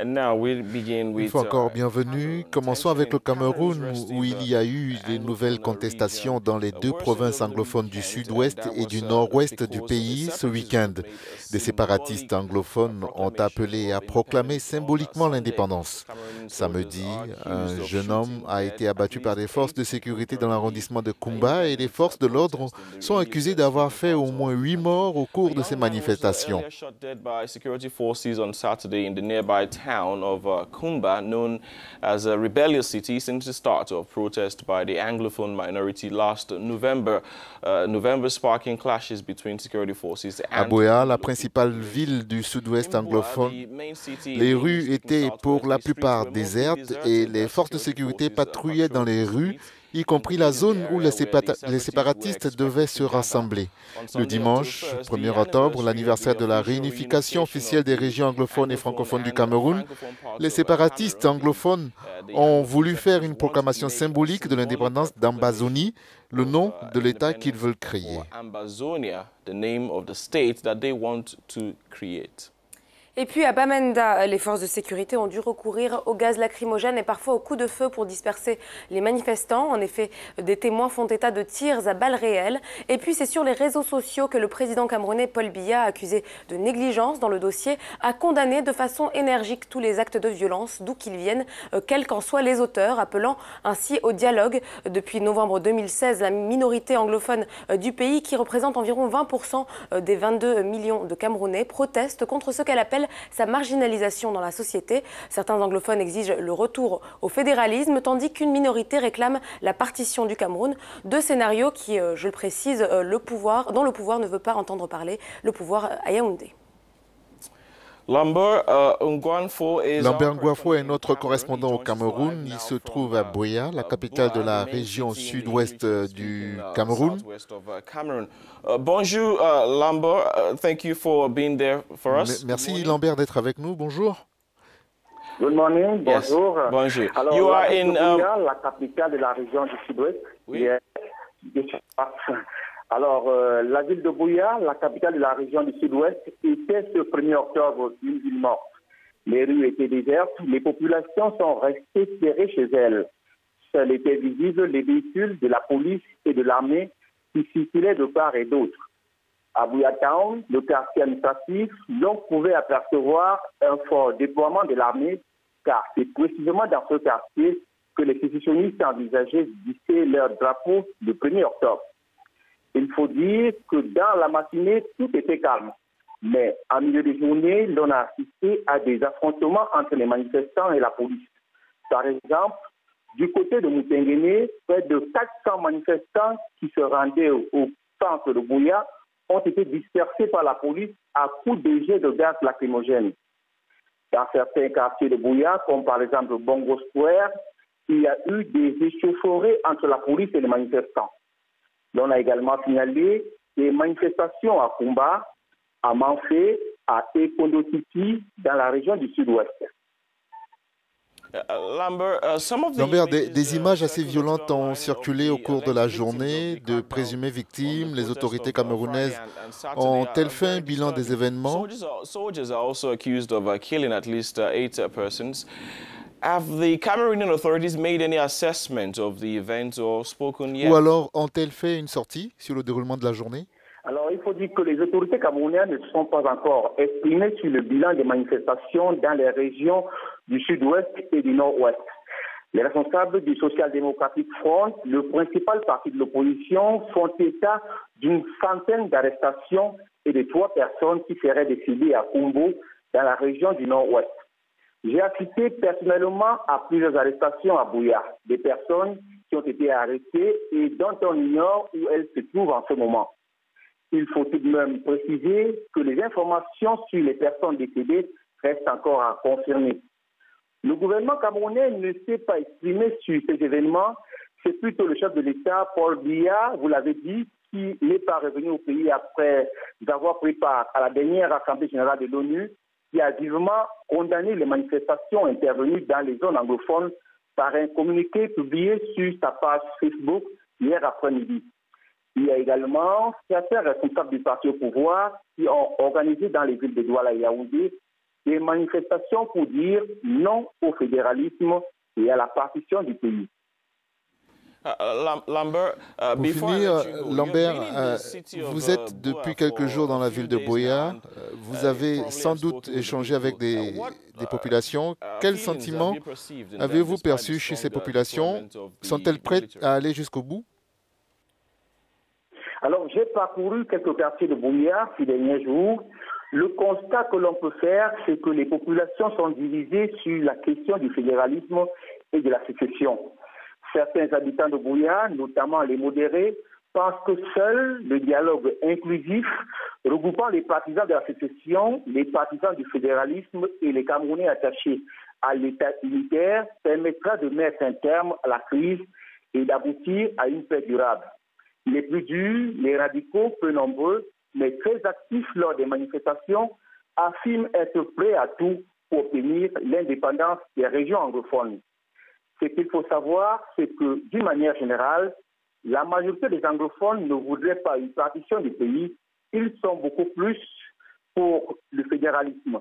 Une fois encore, bienvenue. Commençons avec le Cameroun, où il y a eu des nouvelles contestations dans les deux provinces anglophones du sud-ouest et du nord-ouest du pays ce week-end. Des séparatistes anglophones ont appelé à proclamer symboliquement l'indépendance. Samedi, un jeune homme a été abattu par des forces de sécurité dans l'arrondissement de Kumba et les forces de l'ordre sont accusées d'avoir fait au moins 8 morts au cours de ces manifestations. Town of Kumba, known as a rebellious city since the start of protest by the Anglophone minority last November. November sparking clashes between security forces À and Buea, la principale ville du sud-ouest anglophone, les rues étaient pour la plupart désertes et les forces de sécurité patrouillaient dans les rues, y compris la zone où les séparatistes devaient se rassembler. Le dimanche 1er octobre, l'anniversaire de la réunification officielle des régions anglophones et francophones du Cameroun, les séparatistes anglophones ont voulu faire une proclamation symbolique de l'indépendance d'Ambazonie, le nom de l'État qu'ils veulent créer. Et puis à Bamenda, les forces de sécurité ont dû recourir au gaz lacrymogène et parfois aux coups de feu pour disperser les manifestants. En effet, des témoins font état de tirs à balles réelles. Et puis c'est sur les réseaux sociaux que le président camerounais Paul Biya, accusé de négligence dans le dossier, a condamné de façon énergique tous les actes de violence, d'où qu'ils viennent, quels qu'en soient les auteurs, appelant ainsi au dialogue. Depuis novembre 2016, la minorité anglophone du pays, qui représente environ 20% des 22 millions de Camerounais, proteste contre ce qu'elle appelle sa marginalisation dans la société. Certains anglophones exigent le retour au fédéralisme, tandis qu'une minorité réclame la partition du Cameroun. Deux scénarios qui, je le précise, dont le pouvoir ne veut pas entendre parler, le pouvoir à Yaoundé. Lambert Ngouafo est notre correspondant au Cameroun. Il se trouve à Buea, la capitale de la région sud-ouest du Cameroun. Bonjour Lambert, thank you for being there for us. Merci Lambert d'être avec nous. Bonjour. Good morning, bonjour. Yes. Bonjour. Alors, You are in Buea, la capitale de la région du sud-ouest. Oui. Alors, la ville de Buea, la capitale de la région du sud-ouest, était ce 1er octobre une ville morte. Les rues étaient désertes, les populations sont restées serrées chez elles. Seuls étaient visibles les véhicules de la police et de l'armée qui circulaient de part et d'autre. À Buea Town, le quartier administratif, l'on pouvait apercevoir un fort déploiement de l'armée, car c'est précisément dans ce quartier que les sécessionnistes envisageaient d'hisser leur drapeau le 1er octobre. Il faut dire que dans la matinée, tout était calme. Mais en milieu de journée, l'on a assisté à des affrontements entre les manifestants et la police. Par exemple, du côté de Moutenguene, près de 400 manifestants qui se rendaient au centre de Buea ont été dispersés par la police à coups de jets de gaz lacrymogène. Dans certains quartiers de Buea, comme par exemple Bongo Square, il y a eu des échauffourées entre la police et les manifestants. L'on a également signalé des manifestations à Kumba, à Manfé, à Ekondotiti, dans la région du sud-ouest. Lambert, des images assez violentes ont circulé au cours de la journée de présumées victimes. Les autorités camerounaises ont-elles fait un bilan des événements? Have the Cameroonian authorities made any assessment of the event or spoken yet? Ou alors ont-elles fait une sortie sur le déroulement de la journée? Alors, il faut dire que les autorités camerounaises ne se sont pas encore exprimées sur le bilan des manifestations dans les régions du sud-ouest et du nord-ouest. Les responsables du Social Democratic Front, le principal parti de l'opposition, font état d'une centaine d'arrestations et de 3 personnes qui seraient décédées à Kumbo, dans la région du nord-ouest. J'ai assisté personnellement à plusieurs arrestations à Buea, des personnes qui ont été arrêtées et dont on ignore où elles se trouvent en ce moment. Il faut tout de même préciser que les informations sur les personnes décédées restent encore à confirmer. Le gouvernement camerounais ne s'est pas exprimé sur ces événements. C'est plutôt le chef de l'État, Paul Biya, vous l'avez dit, qui n'est pas revenu au pays après avoir pris part à la dernière Assemblée générale de l'ONU, qui a vivement condamné les manifestations intervenues dans les zones anglophones par un communiqué publié sur sa page Facebook hier après-midi. Il y a également certains responsables du parti au pouvoir qui ont organisé dans les villes de Douala et Yaoundé des manifestations pour dire non au fédéralisme et à la partition du pays. Pour finir, Lambert, vous êtes depuis quelques jours dans la ville de Buea. Vous avez sans doute échangé avec des populations. Quels sentiments avez-vous perçus chez ces populations? Sont-elles prêtes à aller jusqu'au bout? Alors, j'ai parcouru quelques quartiers de Buea ces derniers jours. Le constat que l'on peut faire, c'est que les populations sont divisées sur la question du fédéralisme et de la sécession. Certains habitants de Buea, notamment les modérés, pensent que seul le dialogue inclusif, regroupant les partisans de la sécession, les partisans du fédéralisme et les Camerounais attachés à l'État unitaire, permettra de mettre un terme à la crise et d'aboutir à une paix durable. Les plus durs, les radicaux, peu nombreux, mais très actifs lors des manifestations, affirment être prêts à tout pour obtenir l'indépendance des régions anglophones. Ce qu'il faut savoir, c'est que, d'une manière générale, la majorité des anglophones ne voudraient pas une partition du pays. Ils sont beaucoup plus pour le fédéralisme.